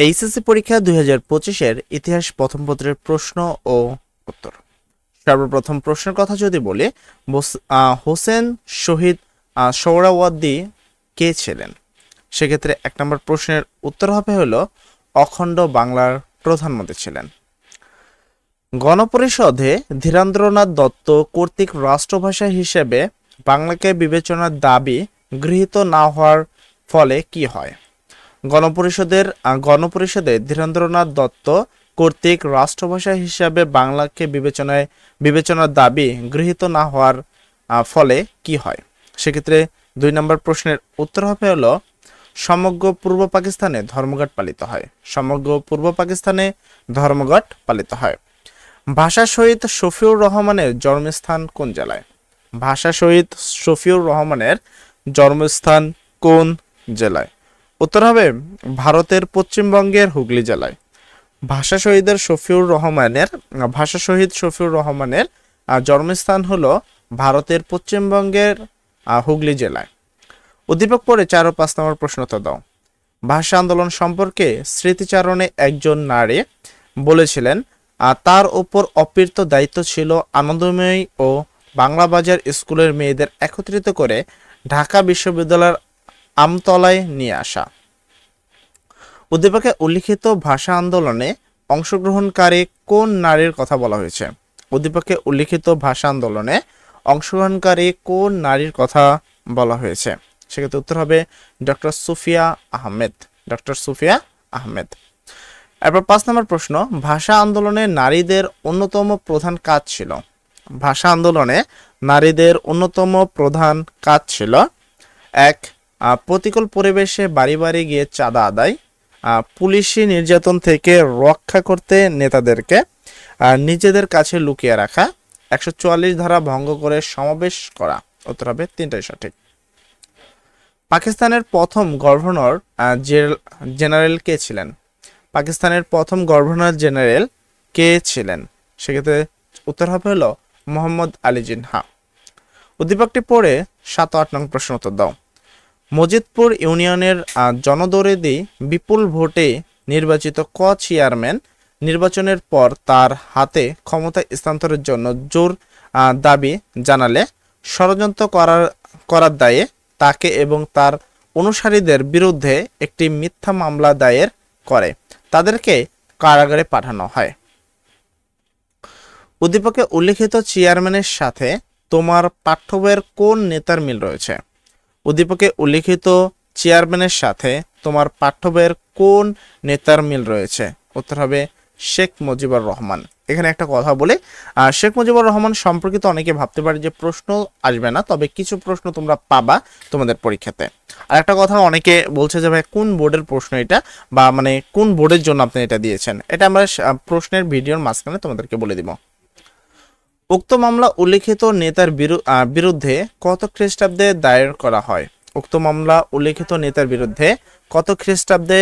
HSC পরীক্ষা 2025-এর ইতিহাস প্রথম পত্রের প্রশ্ন ও উত্তর। সর্বপ্রথম প্রশ্নের কথা যদি বলি, হোসেন শহীদ সোহরাওয়ার্দী কে ছিলেন? সেক্ষেত্রে 1 নম্বর প্রশ্নের উত্তর হবে হলো অখণ্ড বাংলার প্রধানমন্ত্রী ছিলেন। গণপরিষদে ধীরেন্দ্রনাথ দত্ত কর্তৃক রাষ্ট্রভাষা হিসেবে বাংলাকে বিবেচনার দাবি গৃহীত না হওয়ার ফলে কি হয়? গণপরিষদে ধীরেন্দ্রনাথ দত্ত কর্তৃক রাষ্ট্রভাষা হিসাবে বাংলাকে বিবেচনার দাবি গৃহীত না হওয়ার ফলে কি হয়? সেক্ষেত্রে 2 নম্বর প্রশ্নের উত্তর হবে হলো সমগ্র পূর্ব পাকিস্তানে ধর্মঘট পালিত হয়। সমগ্র পূর্ব পাকিস্তানে ধর্মঘট পালিত হয়। ভাষা শহীদ শফিউর রহমানের জন্মস্থান কোন জেলায়? ভাষা শহীদ শফিউর রহমানের জন্মস্থান কোন জেলায়? উত্তর হবে ভারতের পশ্চিমবঙ্গের হুগলি জেলায়। ভাষা শহীদ শফিউর রহমানের জন্মস্থান হলো ভারতের পশ্চিমবঙ্গের হুগলি জেলায়। উদ্দীপক পড়ে 4 ও 5 নম্বর প্রশ্ন তো দাও। ভাষা আন্দোলন সম্পর্কে স্মৃতিচারণে একজন নারী বলেছিলেন তার উপর অপৃত দায়িত্ব ছিল আনন্দময়ী ও বাংলাবাজার স্কুলের মেয়েদের একত্রিত করে ঢাকা বিশ্ববিদ্যালয়ের আমতলায় নিয়ে আসা। উদ্দীপকে উল্লিখিত ভাষা আন্দোলনে অংশগ্রহণকারী কোন নারীর কথা বলা হয়েছে? উদ্দীপকে উল্লিখিত ভাষা আন্দোলনে অংশগ্রহণকারী কোন নারীর কথা বলা হয়েছে? সেক্ষেত্রে উত্তর হবে ডক্টর সুফিয়া আহমেদ। এরপর 5 নম্বর প্রশ্ন, ভাষা আন্দোলনে নারীদের অন্যতম প্রধান কাজ ছিল। ভাষা আন্দোলনে নারীদের অন্যতম প্রধান কাজ ছিল 1 প্রতিকূল পরিবেশে বাড়ি বাড়ি গিয়ে চাঁদা আদায়, পুলিশি নির্যাতন থেকে রক্ষা করতে নেতাদেরকে নিজেদের কাছে লুকিয়ে রাখা, 144 ধারা ভঙ্গ করে সমাবেশ করা। উত্তর হবে 3টাই সঠিক। পাকিস্তানের প্রথম গভর্নর জেনারেল কে ছিলেন? পাকিস্তানের প্রথম গভর্নর জেনারেল কে ছিলেন? সেক্ষেত্রে উত্তর হবে হলো মোহাম্মদ আলী জিন্নাহ। উদ্দীপকটি পড়ে 7 ও 8 নং প্রশ্ন উত্তর দাও। মজিদপুর ইউনিয়নের জনদরদি বিপুল ভোটে নির্বাচিত চেয়ারম্যান নির্বাচনের পর তার হাতে ক্ষমতা স্থানান্তরের জন্য জোর দাবি জানালে ষড়যন্ত্র করার দায়ে তাকে এবং তার অনুসারীদের বিরুদ্ধে একটি মিথ্যা মামলা দায়ের করে তাদেরকে কারাগারে পাঠানো হয়। উদ্দীপকে উল্লিখিত চেয়ারম্যানের সাথে তোমার পাঠ্য বইয়ের কোন নেতার মিল রয়েছে? উদ্দীপকে উল্লিখিত চেয়ারম্যানের সাথে তোমার পাঠ্য বইয়ের কোন নেতার মিল রয়েছে? উত্তর হবে শেখ মুজিবুর রহমান। এখানে একটা কথা বলে, শেখ মুজিবুর রহমান সম্পর্কিত অনেকে ভাবতে পারে যে প্রশ্ন আসবে না, তবে কিছু প্রশ্ন তোমরা পাবা তোমাদের পরীক্ষাতে। আর একটা কথা অনেকে বলছে যে ভাই কোন বোর্ডের প্রশ্ন এটা, বা মানে কোন বোর্ডের জন্য আপনি এটা দিয়েছেন, এটা আমরা প্রশ্নের ভিডিওর মাঝখানে তোমাদেরকে বলে দিব। উক্ত মামলা উল্লিখিত নেতার বিরুদ্ধে কত খ্রিস্টাব্দে দায়ের করা হয়? উক্ত মামলা উল্লিখিত নেতার বিরুদ্ধে কত খ্রিস্টাব্দে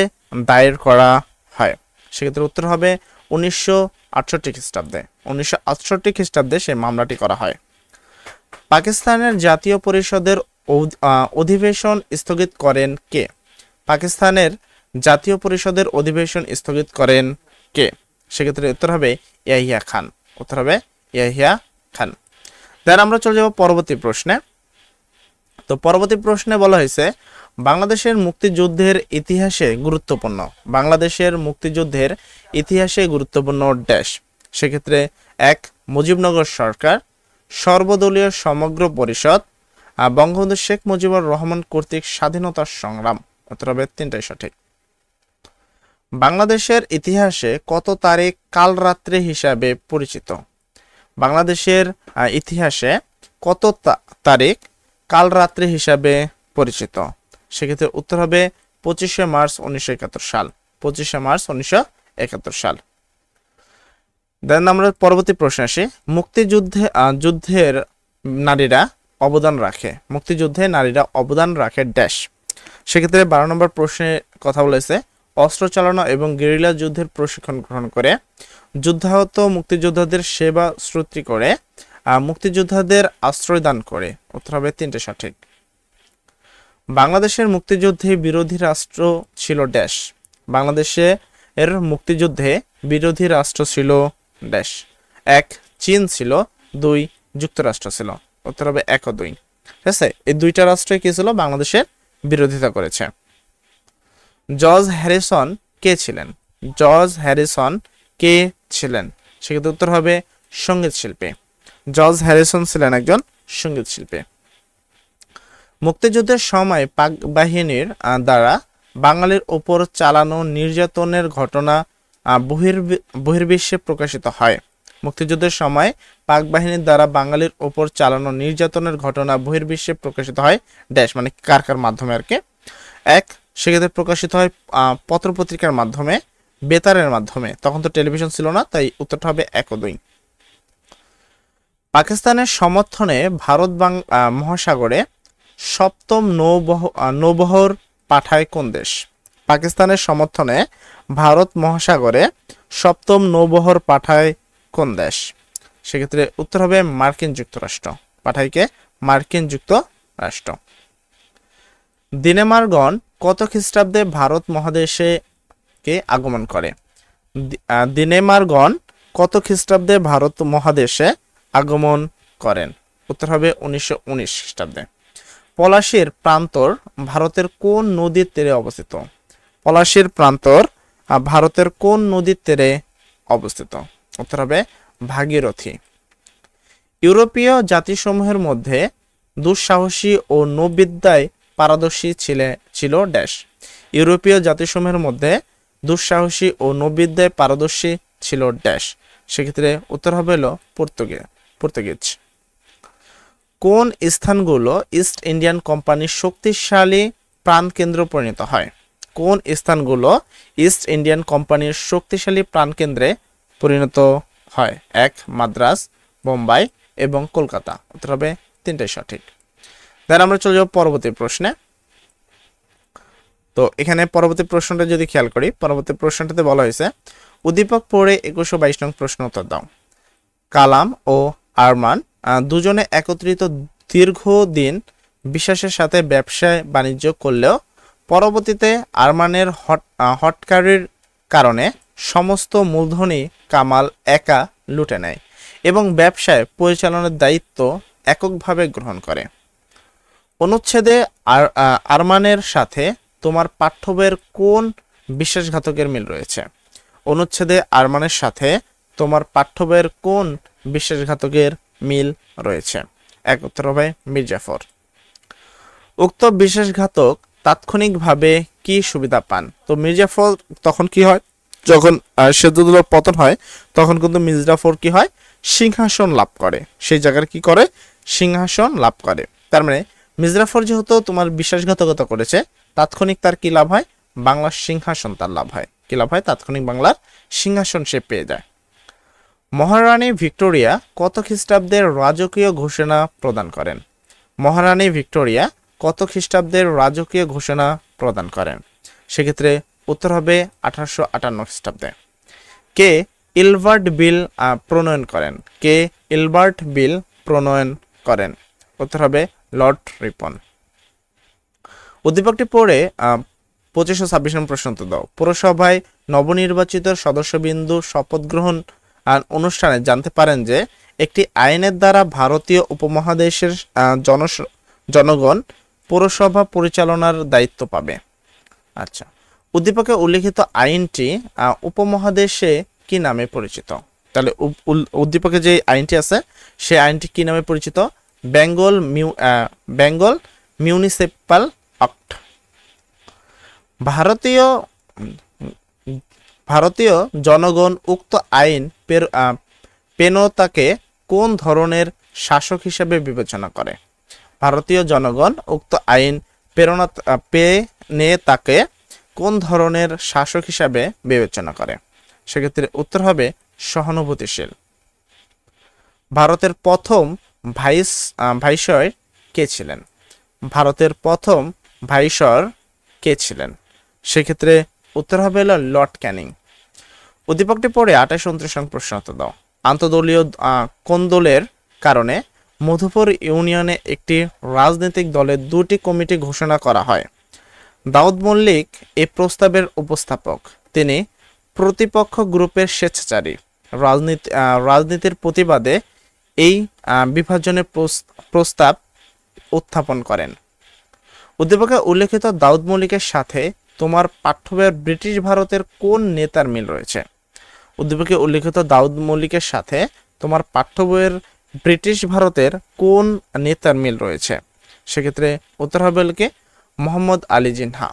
দায়ের করা হয়? সেক্ষেত্রে উত্তর হবে 1968 খ্রিস্টাব্দে। 1968 খ্রিস্টাব্দে সেই মামলাটি করা হয়। পাকিস্তানের জাতীয় পরিষদের অধিবেশন স্থগিত করেন কে? পাকিস্তানের জাতীয় পরিষদের অধিবেশন স্থগিত করেন কে? সেক্ষেত্রে উত্তর হবে ইয়াহিয়া খান। উত্তর হবে ইয়াহিয়া খান। দেন আমরা চলে যাব পরবর্তী প্রশ্নে। তো পরবর্তী প্রশ্নে বলা হয়েছে বাংলাদেশের মুক্তিযুদ্ধের ইতিহাসে গুরুত্বপূর্ণ। বাংলাদেশের মুক্তিযুদ্ধের ইতিহাসে গুরুত্বপূর্ণ ড্যাশ। সেক্ষেত্রে 1 মুজিবনগর সরকার, সর্বদলীয় সমগ্র পরিষদ, বঙ্গবন্ধু শেখ মুজিবুর রহমান কর্তৃক স্বাধীনতার সংগ্রাম। উত্তর হবে 3টাই সঠিক। বাংলাদেশের ইতিহাসে কত তারিখ কালরাত্রি হিসাবে পরিচিত? বাংলাদেশের ইতিহাসে কত তারিখ কালরাত্রি হিসাবে পরিচিত? সেক্ষেত্রে উত্তর হবে 25শে মার্চ 1971 সাল। 25শে মার্চ 1971 সাল। দেন আমরা পরবর্তী প্রশ্নে আসি। যুদ্ধের নারীরা অবদান রাখে। মুক্তিযুদ্ধে নারীরা অবদান রাখে ড্যাশ। সেক্ষেত্রে 12 নম্বর প্রশ্নে কথা বলেছে অস্ত্র চালানো এবং গেরিলা যুদ্ধের প্রশিক্ষণ গ্রহণ করে, যুদ্ধাহত মুক্তিযোদ্ধাদের সেবা শ্রুতি করে, মুক্তিযোদ্ধাদের আশ্রয় দান করে। উত্তর হবে 3টে সঠিক। বাংলাদেশের মুক্তিযুদ্ধে বিরোধী রাষ্ট্র ছিল ড্যাশ। বাংলাদেশের মুক্তিযুদ্ধে বিরোধী রাষ্ট্র ছিল ড্যাশ। 1 চীন ছিল, 2 যুক্তরাষ্ট্র ছিল। উত্তর হবে 1 ও 2। ঠিক আছে, এই দুইটা রাষ্ট্রই কি ছিল, বাংলাদেশের বিরোধিতা করেছে। জর্জ হ্যারিসন কে ছিলেন? জর্জ হ্যারিসন কে ছিলেন? সেক্ষেত্রে উত্তর হবে সঙ্গীত শিল্পী। জর্জ হ্যারিসন ছিলেন একজন সঙ্গীত শিল্পী। মুক্তিযুদ্ধের সময় পাক বাহিনীর দ্বারা বাঙালির উপর চালানো নির্যাতনের ঘটনা বহির্বিশ্বে প্রকাশিত হয়। মুক্তিযুদ্ধের সময় পাক বাহিনীর দ্বারা বাঙালির উপর চালানো নির্যাতনের ঘটনা বহির্বিশ্বে প্রকাশিত হয় ড্যাশ, মানে কার কার মাধ্যমে আর কি। 1 সেক্ষেত্রে প্রকাশিত হয় পত্রপত্রিকার মাধ্যমে, বেতারের মাধ্যমে। তখন তো টেলিভিশন ছিল না, তাই উত্তরটা হবে 1 ও 2। পাকিস্তানের সমর্থনে ভারত মহাসাগরে সপ্তম নৌবহর পাঠায় কোন দেশ? পাকিস্তানের সমর্থনে ভারত মহাসাগরে সপ্তম নৌবহর পাঠায় কোন দেশ? সেক্ষেত্রে উত্তর হবে মার্কিন যুক্তরাষ্ট্র। পাঠায় কে? মার্কিন যুক্তরাষ্ট্র। দিনেমারগণ কত খ্রিস্টাব্দে ভারত মহাদেশে কে আগমন করে? দিনেমারগণ কত খ্রিস্টাব্দে ভারত মহাদেশে আগমন করেন? উত্তর হবে 1919 খ্রিস্টাব্দে। পলাশীর প্রান্তর ভারতের কোন নদীর তীরে অবস্থিত? পলাশীর প্রান্তর ভারতের কোন নদীর তীরে অবস্থিত? উত্তর হবে ভাগীরথী। ইউরোপীয় জাতিসমূহের মধ্যে দুঃসাহসী ও নৌবিদ্যায় পারদর্শী ছিল ড্যাশ। ইউরোপীয় জাতিসমূহের মধ্যে দুঃসাহসী ও নৌবিদ্যায় পারদর্শী ছিল ড্যাশ। সেক্ষেত্রে উত্তর হবে হলো পর্তুগিজ। কোন স্থানগুলো ইস্ট ইন্ডিয়ান কোম্পানির শক্তিশালী প্রাণকেন্দ্র পরিণত হয়? কোন স্থানগুলো ইস্ট ইন্ডিয়ান কোম্পানির শক্তিশালী প্রাণকেন্দ্রে পরিণত হয়? 1 মাদ্রাজ, বোম্বাই এবং কলকাতা। উত্তর হবে 3টাই সঠিক। তাহলে আমরা চলে যাব পরবর্তী প্রশ্নে। তো এখানে পরবর্তী প্রশ্নটা যদি খেয়াল করি, পরবর্তী প্রশ্নটাতে বলা হয়েছে উদ্দীপক পড়ে 2122 নং প্রশ্ন উত্তর দাও। কালাম ও আরমান দুজনে একত্রিত দীর্ঘদিন বিশ্বাসের সাথে ব্যবসায় বাণিজ্য করলেও পরবর্তীতে আরমানের হটকারির কারণে সমস্ত মূলধনই কামাল একা লুটে নেয় এবং ব্যবসায় পরিচালনার দায়িত্ব এককভাবে গ্রহণ করে। অনুচ্ছেদে আরমানের সাথে তোমার পাঠ্যবইয়ের কোন বিশ্বাসঘাতকের মিল রয়েছে? অনুচ্ছেদে আরমানের সাথে তোমার পাঠ্যবইয়ের কোন বিশ্বাসঘাতকের মিল রয়েছে? 1 উত্তর হবে মির্জাফর। উক্ত বিশ্বাসঘাতক তাৎক্ষণিকভাবে কি সুবিধা পান? তো মির্জাফর তখন কি হয়, যখন সিরাজউদ্দৌলার পতন হয় তখন কিন্তু মির্জাফর কি হয়, সিংহাসন লাভ করে। সেই জায়গার কি করে, সিংহাসন লাভ করে। তার মানে মির্জাফর যেহেতু তোমার বিশ্বাসঘাতকতা করেছে, তাৎক্ষণিক তার কি লাভ হয়, বাংলার সিংহাসন তার লাভ হয়। কি লাভ হয়? তাৎক্ষণিক বাংলার সিংহাসন সে পেয়ে যায়। মহারানী ভিক্টোরিয়া কত খ্রিস্টাব্দের রাজকীয় ঘোষণা প্রদান করেন? মহারানী ভিক্টোরিয়া কত খ্রিস্টাব্দের রাজকীয় ঘোষণা প্রদান করেন? সেক্ষেত্রে উত্তর হবে 1858 খ্রিস্টাব্দে। কে ইলবার্ট বিল প্রণয়ন করেন? কে ইলবার্ট বিল প্রণয়ন করেন? উত্তর হবে লর্ড রিপন। উদ্দীপকটি পড়ে 25 ও 26 নম্বর প্রশ্ন উত্তর দাও। পৌরসভায় নবনির্বাচিত সদস্যবিন্দু শপথ গ্রহণ অনুষ্ঠানে জানতে পারেন যে একটি আইনের দ্বারা ভারতীয় উপমহাদেশের জনগণ পৌরসভা পরিচালনার দায়িত্ব পাবে। আচ্ছা, উদ্দীপকে উল্লেখিত আইনটি উপমহাদেশে কি নামে পরিচিত? তাহলে উদ্দীপকে যে আইনটি আছে সেই আইনটি কি নামে পরিচিত? Bengal municipal act. ভারতীয় জনগণ উক্ত আইন পেনতাকে কোন ধরনের শাসক হিসেবে বিবেচনা করে? ভারতীয় জনগণ উক্ত আইন পেনেতাকে কোন ধরনের শাসক হিসাবে বিবেচনা করে? সেক্ষেত্রে উত্তর হবে সহানুভূতিশীল। ভারতের প্রথম ভাইসরয় কে ছিলেন? ভারতের প্রথম ভাইসরয় কে ছিলেন? সেক্ষেত্রে উত্তর হবে লর্ড ক্যানিং। উদ্দীপকটি পড়ে 28 29 নং প্রশ্ন উত্তর দাও। আন্তঃদলীয় কোন্দলের কারণে মধুপুর ইউনিয়নে একটি রাজনৈতিক দলের 2টি কমিটি ঘোষণা করা হয়। দাউদ মল্লিক এই প্রস্তাবের উপস্থাপক। তিনি প্রতিপক্ষ গ্রুপের স্বেচ্ছাচারী। রাজনীতির প্রতিবাদে এই বিভাজনের প্রস্তাব উত্থাপন করেন। উদ্দীপকে উল্লেখিত দাউদ মল্লিকের সাথে তোমার পাঠ্যবইয়ের ব্রিটিশ ভারতের কোন নেতার মিল রয়েছে? উদ্দীপকে উল্লেখিত দাউদ মল্লিকের সাথে তোমার পাঠ্যবইয়ের ব্রিটিশ ভারতের কোন নেতার মিল রয়েছে? সেক্ষেত্রে উত্তর হবে কি মোহাম্মদ আলী জিন্নাহ।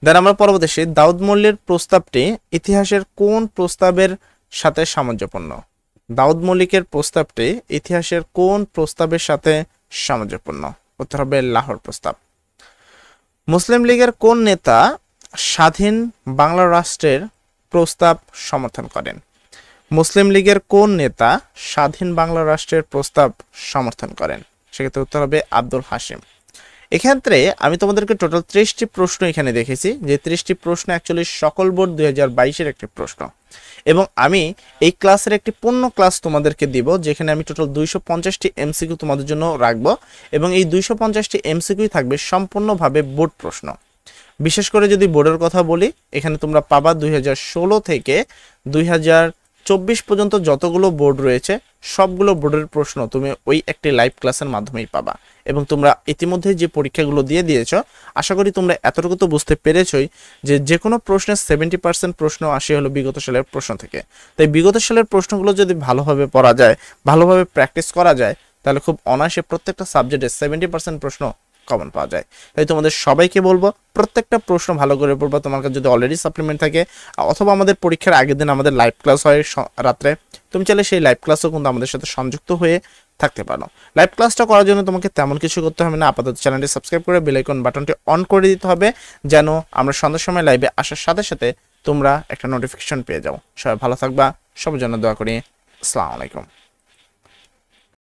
দেন আমরা পরবর্তী দাউদ মল্লিকের প্রস্তাবটি ইতিহাসের কোন প্রস্তাবের সাথে সামঞ্জস্যপূর্ণ? দাউদ মল্লিকের প্রস্তাবটি ইতিহাসের কোন প্রস্তাবের সাথে সামঞ্জস্যপূর্ণ? উত্তর হবে লাহোর প্রস্তাব। মুসলিম লীগের কোন নেতা স্বাধীন বাংলা রাষ্ট্রের প্রস্তাব সমর্থন করেন? মুসলিম লীগের কোন নেতা স্বাধীন বাংলা রাষ্ট্রের প্রস্তাব সমর্থন করেন? সেক্ষেত্রে উত্তর হবে আব্দুল হাশিম। এক্ষেত্রে আমি তোমাদেরকে টোটাল 30টি প্রশ্ন এখানে দেখেছি, যে 30টি প্রশ্ন অ্যাকচুয়ালি সকল বোর্ড 2022-এর একটি প্রশ্ন, এবং আমি এই ক্লাসের একটি পূর্ণ ক্লাস তোমাদেরকে দিব, যেখানে আমি টোটাল 250টি এমসিকিউ তোমাদের জন্য রাখবো, এবং এই 250টি এমসিকিউ থাকবে সম্পূর্ণভাবে বোর্ড প্রশ্ন। বিশেষ করে যদি বোর্ডের কথা বলি, এখানে তোমরা পাবা 2016 থেকে 2024 পর্যন্ত যতগুলো বোর্ড রয়েছে সবগুলো বোর্ডের প্রশ্ন তুমি ওই একটি লাইভ ক্লাসের মাধ্যমেই পাবা। এবং তোমরা ইতিমধ্যে যে পরীক্ষাগুলো দিয়েছ, আশা করি তোমরা এতটুকু তো বুঝতে পেরেছই যে কোনো প্রশ্নের 70% প্রশ্ন আসে হলো বিগত সালের প্রশ্ন থেকে। তাই বিগত সালের প্রশ্নগুলো যদি ভালোভাবে পড়া যায়, ভালোভাবে প্র্যাকটিস করা যায়, তাহলে খুব অনায়াসে প্রত্যেকটা সাবজেক্টে 70% প্রশ্ন কমন পাওয়া যায়। তাই তোমাদের সবাইকে বলবো প্রত্যেকটা প্রশ্ন ভালো করে পড়বা। তোমার কাছে যদি অলরেডি সাপ্লিমেন্ট থাকে, অথবা আমাদের পরীক্ষার আগের দিন আমাদের লাইভ ক্লাস হয় রাত্রে, তুমি চাইলে সেই লাইভ ক্লাসও কিন্তু আমাদের সাথে সংযুক্ত হয়ে থাকতে পারো। লাইভ ক্লাসটা করার জন্য তোমাকে তেমন কিছু করতে হবে না, আপাতত চ্যানেলটি সাবস্ক্রাইব করে বেল আইকন বাটনটি অন করে দিতে হবে, যেন আমরা সন্ধ্যার সময় লাইভে আসার সাথে সাথে তোমরা একটা নোটিফিকেশন পেয়ে যাও। সবাই ভালো থাকবা, সবার জন্য দোয়া করি। আসসালামু আলাইকুম।